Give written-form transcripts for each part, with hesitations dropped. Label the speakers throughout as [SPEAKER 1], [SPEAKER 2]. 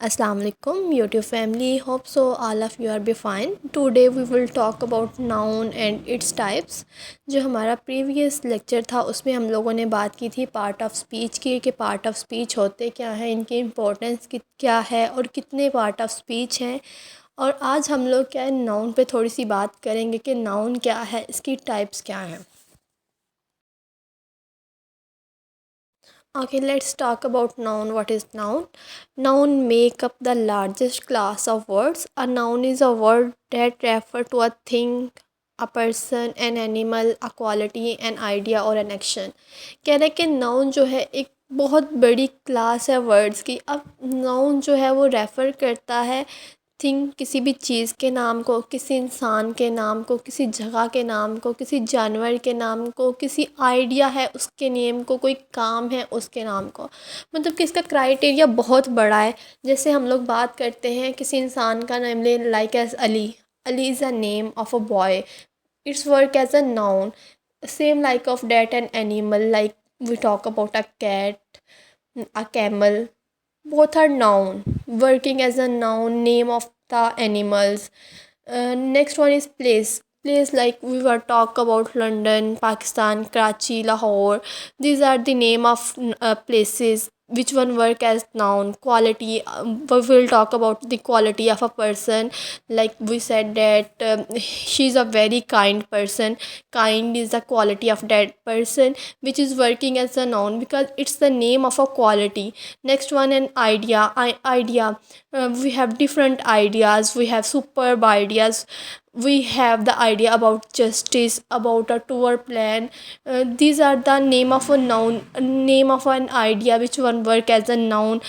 [SPEAKER 1] Assalamu alaikum YouTube family. Hope so all of you are be fine. Today we will talk about noun and its types. जो हमारा previous lecture था उसमें हम लोगों ने बात की थी पार्ट ऑफ स्पीच की कि पार्ट ऑफ स्पीच होते क्या हैं, इनकी इम्पोर्टेंस क्या है और कितने पार्ट ऑफ स्पीच हैं। और आज हम लोग क्या है नाउन पे थोड़ी सी बात करेंगे कि नाउन क्या है, इसकी टाइप्स क्या हैं। Okay, let's talk about noun. What is noun? Noun make up the largest class of words. A noun is a word that refer to a thing, a person, an animal, a quality, an idea or an action. कह रहे हैं कि noun जो है एक बहुत बड़ी class है वर्ड्स की। अब नाउन जो है वो रेफ़र करता है थिंग, किसी भी चीज़ के नाम को, किसी इंसान के नाम को, किसी जगह के नाम को, किसी जानवर के नाम को, किसी आइडिया है उसके नेम को, कोई काम है उसके नाम को। मतलब कि इसका क्राइटेरिया बहुत बड़ा है। जैसे हम लोग बात करते हैं किसी इंसान का नाम ले, like as Ali. Ali is a name of a boy, it's work as a noun. Same like of that an animal, like we talk about a cat, a camel. Both are noun, working as a noun, name of the animals. Next one is place. Place, like we were talk about London, Pakistan, Karachi, Lahore. These are the name of places. Which one work as noun? Quality. We will talk about the quality of a person. Like we said that she is a very kind person. Kind is the quality of that person, which is working as a noun because it's the name of a quality. Next one, an idea. Idea, we have different ideas, we have superb ideas. We have the idea about justice, about a tour plan. These are the name of a noun, name of an idea which one work as a noun.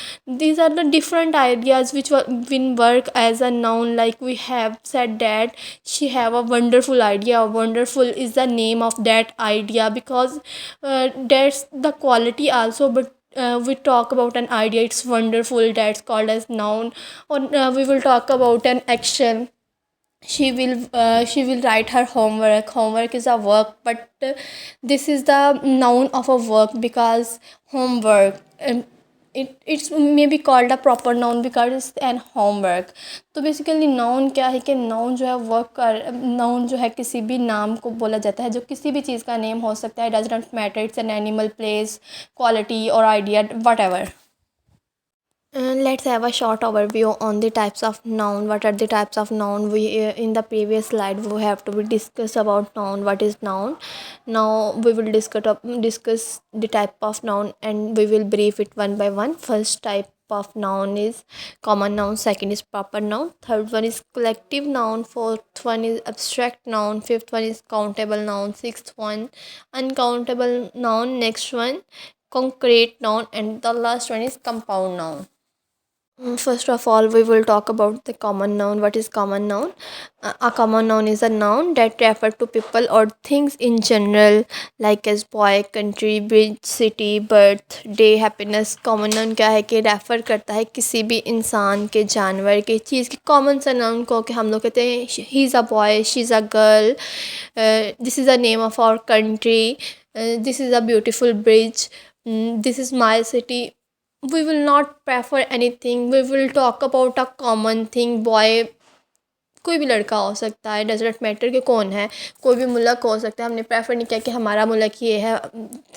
[SPEAKER 1] These are the different ideas which will work as a noun. Like we have said that she have a wonderful idea. Wonderful is the name of that idea because that's the quality also. But we talk about an idea, it's wonderful, that's called as noun. Or we will talk about an action. She will write her homework. Homework is a work, but this is the noun of a work because homework, it's maybe called a proper noun because it's an homework. तो basically noun क्या है कि noun जो है work कर, noun जो है किसी भी नाम को बोला जाता है जो किसी भी चीज़ का नेम हो सकता है। Does not matter, it's an animal, place, quality और idea, whatever. Let's have a short overview on the types of noun. What are the types of noun? We in the previous slide we have to be discuss about noun. What is noun? Now we will discuss the type of noun and we will brief it one by one. First type of noun is common noun. Second is proper noun. Third one is collective noun. Fourth one is abstract noun. Fifth one is countable noun. Sixth one uncountable noun. Next one concrete noun, and the last one is compound noun. First of all, we will talk about the common noun. What is common noun? A common noun is a noun that refers to people or things in general, like as boy, country, bridge, city, birth, day, happiness. Common noun क्या है कि refer करता है किसी भी इंसान के, जानवर के, चीज़ के। कॉमन सा नाउन को कि हम लोग कहते हैं he is a boy, she is a girl, this is a name of our country, this is a beautiful bridge, this is my city. We will not prefer anything, we will talk about a common thing. Boy कोई भी लड़का हो सकता है, does not matter कि कौन है। कोई भी मुल्क हो सकता है। हमने प्रेफर नहीं किया कि हमारा मुल्क ये है,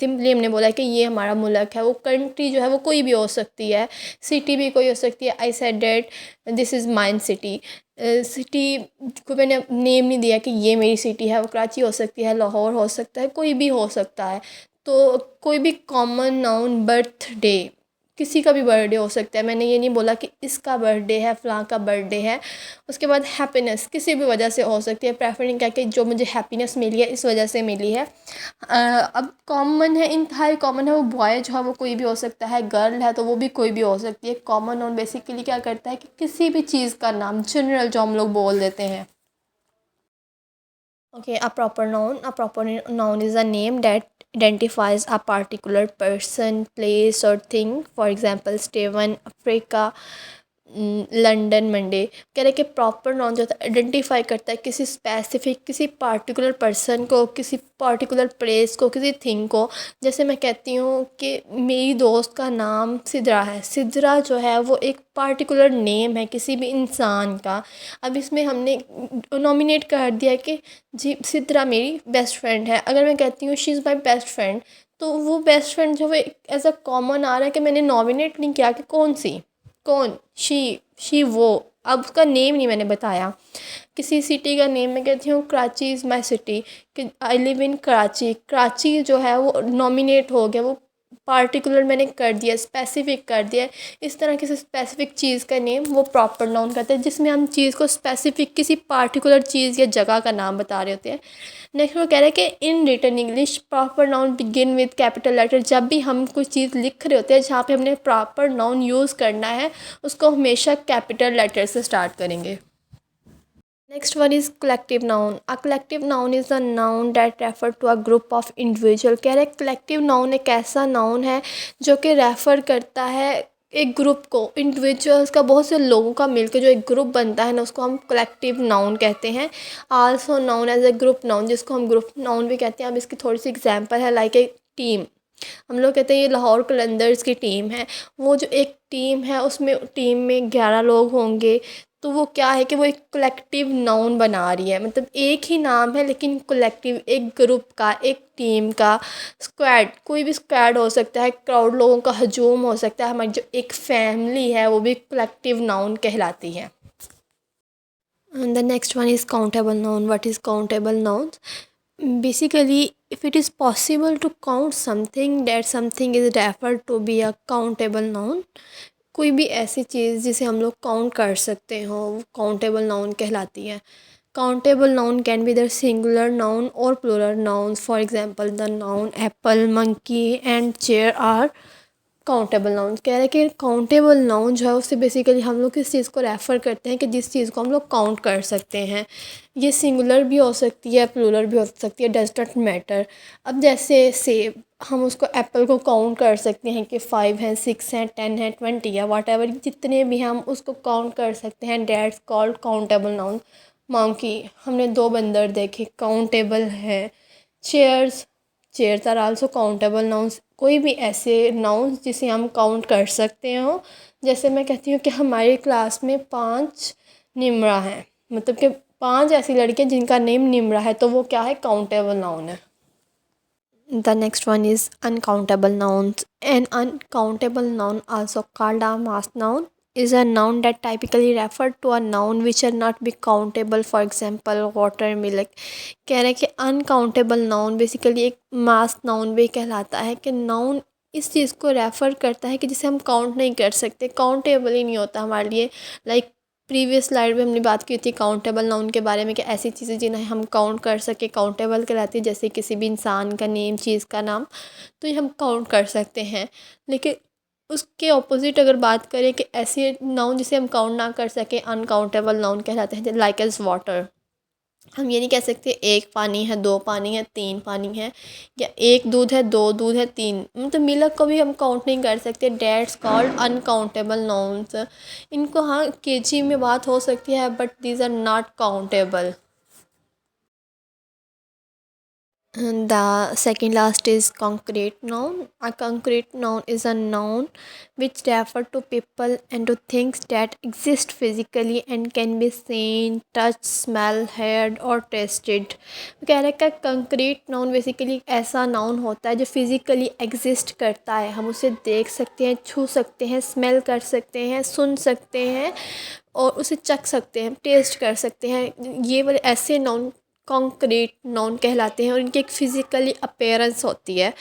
[SPEAKER 1] सिंपली हमने बोला कि ये हमारा मुल्क है। वो कंट्री जो है वो कोई भी हो सकती है, सिटी भी कोई हो सकती है। I said that this is mine city. City को मैंने नेम नहीं दिया कि ये मेरी सिटी है। वो कराची हो सकती है, लाहौर हो सकता है, कोई भी हो सकता है। तो कोई भी कॉमन नाउन, बर्थडे, किसी का भी बर्थडे हो सकता है। मैंने ये नहीं बोला कि इसका बर्थडे है, फ़लाँ का बर्थडे है। उसके बाद हैप्पीनेस किसी भी वजह से हो सकती है। प्रेफर नहीं किया कि जो मुझे हैप्पीनेस मिली है इस वजह से मिली है। अब कॉमन है, इंतहाई कॉमन है। वो बॉय जो है वो कोई भी हो सकता है, गर्ल है तो वो भी कोई भी हो सकती है। कॉमन नाउन बेसिकली क्या करता है कि किसी भी चीज़ का नाम, जनरल जो हम लोग बोल देते हैं। Okay, a proper noun. A proper noun is a name that identifies a particular person, place, or thing. For example, Steven, Africa. London Monday. कह रहे कि प्रॉपर नाउन जो होता है आइडेंटिफाई करता है किसी स्पेसिफिक, किसी पार्टिकुलर पर्सन को, किसी पार्टिकुलर प्लेस को, किसी थिंग को। जैसे मैं कहती हूँ कि मेरी दोस्त का नाम सिद्रा है। सिद्रा जो है वो एक पार्टिकुलर नेम है किसी भी इंसान का। अब इसमें हमने नॉमिनेट कर दिया कि जी सिद्रा मेरी बेस्ट फ्रेंड है। अगर मैं कहती हूँ she is my best friend, तो वो बेस्ट फ्रेंड जो है एज अ कॉमन आ रहा है कि मैंने नॉमिनेट नहीं किया कि कौन सी, कौन, शी वो। अब उसका नेम नहीं मैंने बताया। किसी सिटी का नेम मैं कहती हूँ कराची इज़ माई सिटी, कि I live in Karachi. Karachi जो है वो नॉमिनेट हो गया, वो पार्टिकुलर मैंने कर दिया, स्पेसिफिक कर दिया। इस तरह किसी स्पेसिफिक चीज़ का नेम वो प्रॉपर नाउन कहते हैं, जिसमें हम चीज़ को स्पेसिफिक किसी पार्टिकुलर चीज़ या जगह का नाम बता रहे होते हैं। नेक्स्ट वो कह रहे हैं कि in written English proper noun begin with capital letter. जब भी हम कुछ चीज़ लिख रहे होते हैं जहाँ पे हमने प्रॉपर नाउन यूज़ करना है, उसको हमेशा कैपिटल लेटर से स्टार्ट करेंगे। Next one is collective noun. A collective noun is a noun that refer to a group of individual. कह रहे कलेक्टिव नाउन एक ऐसा नाउन है जो कि रेफ़र करता है एक ग्रुप को, इंडिविजुअल्स का, बहुत से लोगों का मिलकर जो एक ग्रुप बनता है ना, उसको हम कलेक्टिव नाउन कहते हैं। Also noun as a group noun, जिसको हम ग्रुप नाउन भी कहते हैं। अब इसकी थोड़ी सी एग्जांपल है, लाइक ए टीम। हम लोग कहते हैं ये लाहौर कलंदर्स की टीम है। वो जो एक टीम है उसमें टीम में 11 लोग होंगे, तो वो क्या है कि वो एक कलेक्टिव नाउन बना रही है। मतलब एक ही नाम है लेकिन कलेक्टिव, एक ग्रुप का, एक टीम का। स्क्वाड, कोई भी स्क्वाड हो सकता है, क्राउड लोगों का हजूम हो सकता है। हमारी जो एक फैमिली है वो भी कलेक्टिव नाउन कहलाती है। And the next one is countable noun. What is countable nouns? Basically, if it is possible to count something, that something is referred to be a countable noun. कोई भी ऐसी चीज़ जिसे हम लोग काउंट कर सकते हो वो काउंटेबल नाउन कहलाती है। Countable noun can be the singular noun और plural noun. For example the noun apple, monkey and chair are countable noun. कह रहे हैं कि काउंटेबल नाउन जो है उससे बेसिकली हम लोग किस चीज़ को रेफ़र करते हैं कि जिस चीज़ को हम लोग काउंट कर सकते हैं। ये सिंगुलर भी हो सकती है, प्लूरल भी हो सकती है, डज नॉट मैटर। अब जैसे सेब, हम उसको एप्पल को काउंट कर सकते हैं कि 5 हैं, 6 हैं, 10 हैं, 20 है, वाट एवर, जितने भी हम उसको काउंट कर सकते हैं, that's called countable noun. Monkey, हमने 2 बंदर देखे, काउंटेबल है। Chairs, chairs are also countable nouns. कोई भी ऐसे नाउन्स जिसे हम काउंट कर सकते हो। जैसे मैं कहती हूँ कि हमारी क्लास में 5 निम्रा हैं, मतलब कि 5 ऐसी लड़कियाँ जिनका नेम निम्रा है, तो वो क्या है, काउंटेबल नाउन है। The next one is uncountable nouns. An uncountable noun, also called a mass noun, is a noun that typically refer to a noun which are not be countable. For example, water, milk. कह रहे हैं कि uncountable noun basically एक मास noun भी कहलाता है, कि noun इस चीज़ को रेफ़र करता है कि जिसे हम काउंट नहीं कर सकते, काउंटेबल ही नहीं होता हमारे लिए। लाइक प्रीवियस स्लाइड में हमने बात की थी काउंटेबल नाउन के बारे में, कि ऐसी चीज़ें जिन्हें हम काउंट कर सके काउंटेबल कहलाती है। जैसे किसी भी इंसान का नेम, चीज़ का नाम, तो ये हम काउंट कर सकते हैं। लेकिन उसके ऑपोजिट अगर बात करें कि ऐसे नाउन जिसे हम काउंट ना कर सकें, अनकाउंटेबल नाउन कहलाते हैं। लाइक एज वाटर, हम ये नहीं कह सकते एक पानी है, 2 पानी है, 3 पानी है, या एक दूध है, 2 दूध है, 3, मतलब मिल्क को भी हम काउंट नहीं कर सकते। That's called uncountable nouns. इनको हाँ केजी में बात हो सकती है, but these are not countable. And the second last is concrete noun. A concrete noun is a noun which refer to people and to things that exist physically and can be seen, touched, smell, heard or tasted. कह रहे हैं concrete noun basically ऐसा noun होता है जो physically exist करता है। हम उसे देख सकते हैं, छू सकते हैं, स्मेल कर सकते हैं, सुन सकते हैं और उसे चख सकते हैं, टेस्ट कर सकते हैं। ये वाले ऐसे नाउन कॉन्क्रीट नाउन कहलाते हैं और इनकी एक फ़िज़िकली अपीयरेंस होती है।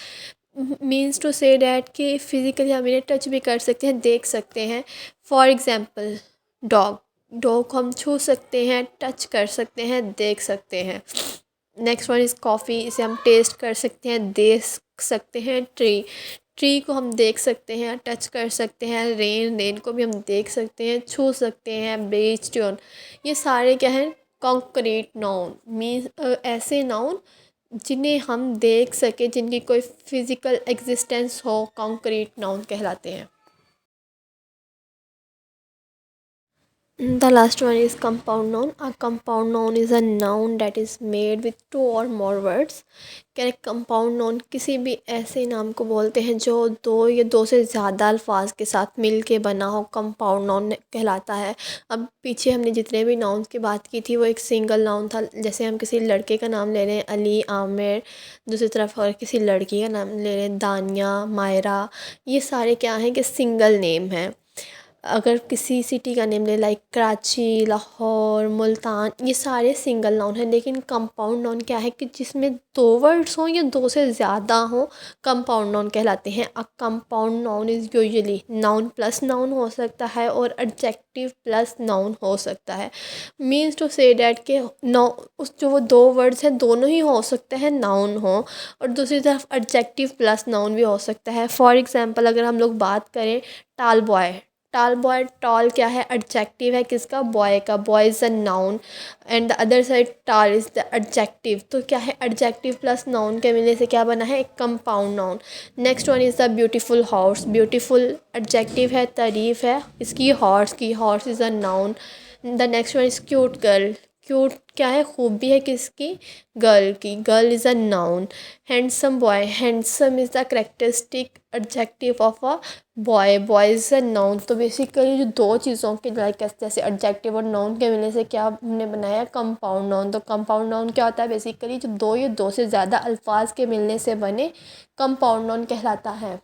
[SPEAKER 1] मीन्स टू से डैट कि फ़िज़िकली हम इन्हें टच भी कर सकते हैं, देख सकते हैं। फॉर एग्ज़ाम्पल डॉग, डॉग को हम छू सकते हैं, टच कर सकते हैं, देख सकते हैं। नेक्स्ट वन इज़ कॉफ़ी, इसे हम टेस्ट कर सकते हैं, देख सकते हैं। ट्री, ट्री को हम देख सकते हैं, टच कर सकते हैं। रेन, रेन को भी हम देख सकते हैं, छू सकते हैं। बीच, ट्यून, ये सारे क्या हैं, कॉन्क्रीट नाउन। मीन्स ऐसे नाउन जिन्हें हम देख सके, जिनकी कोई फिज़िकल एग्जिस्टेंस हो, कॉन्क्रीट नाउन कहलाते हैं। The last one is compound noun. A compound noun is a noun that is made with two or more words. Correct compound noun किसी भी ऐसे नाम को बोलते हैं जो दो या दो से ज़्यादा अल्फाज के साथ मिल के बना हो, कंपाउंड नाउन कहलाता है। अब पीछे हमने जितने भी नाउन्स की बात की थी वो एक सिंगल नाउन था। जैसे हम किसी लड़के का नाम ले रहे हैं अली, आमिर, दूसरी तरफ और किसी लड़की का नाम ले रहे हैं दानिया, मायरा, ये सारे क्या हैं कि सिंगल नेम हैं। अगर किसी सिटी का नेम ले लाइक कराची, लाहौर, मुल्तान, ये सारे सिंगल नाउन हैं। लेकिन कंपाउंड नाउन क्या है कि जिसमें दो वर्ड्स हों या दो से ज़्यादा हों, कंपाउंड नाउन कहलाते हैं। A compound noun is usually noun plus noun हो सकता है और एडजेक्टिव प्लस नाउन हो सकता है। मीन्स टू से डैट के नौ उस जो वो दो वर्ड्स हैं दोनों ही हो सकते हैं नाउन हो, और दूसरी तरफ एडजेक्टिव प्लस नाउन भी हो सकता है। फॉर एग्जांपल अगर हम लोग बात करें टाल बॉय, टाल बॉय, टॉल क्या है एडजेक्टिव है किसका, बॉय का, boy is a noun and the other side टाल इज़ द एडजेक्टिव। तो क्या है एडजेक्टिव प्लस नाउन के मिलने से क्या बना है, एक compound noun. Next one is the beautiful horse. Beautiful adjective है, तारीफ है इसकी, हॉर्स की, horse is a noun. The next one is cute girl. Cute क्या है, खूबी है किसकी, गर्ल की, girl is a noun. Handsome boy, handsome is the characteristic adjective of a boy, boy is a noun. तो basically जो दो चीज़ों के लाइक जैसे एडजेक्टिव और नाउन के मिलने से क्या हमने बनाया, कंपाउंड नाउन। तो कंपाउंड नाउन क्या होता है, बेसिकली जो दो या दो से ज़्यादा अल्फाज के मिलने से बने कंपाउंड नाउन कहलाता है।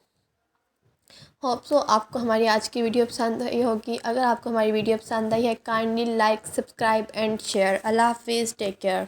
[SPEAKER 1] होप सो आपको हमारी आज की वीडियो पसंद आई होगी। अगर आपको हमारी वीडियो पसंद आई है kindly like, subscribe and share. अल्लाह हाफिज़, टेक केयर।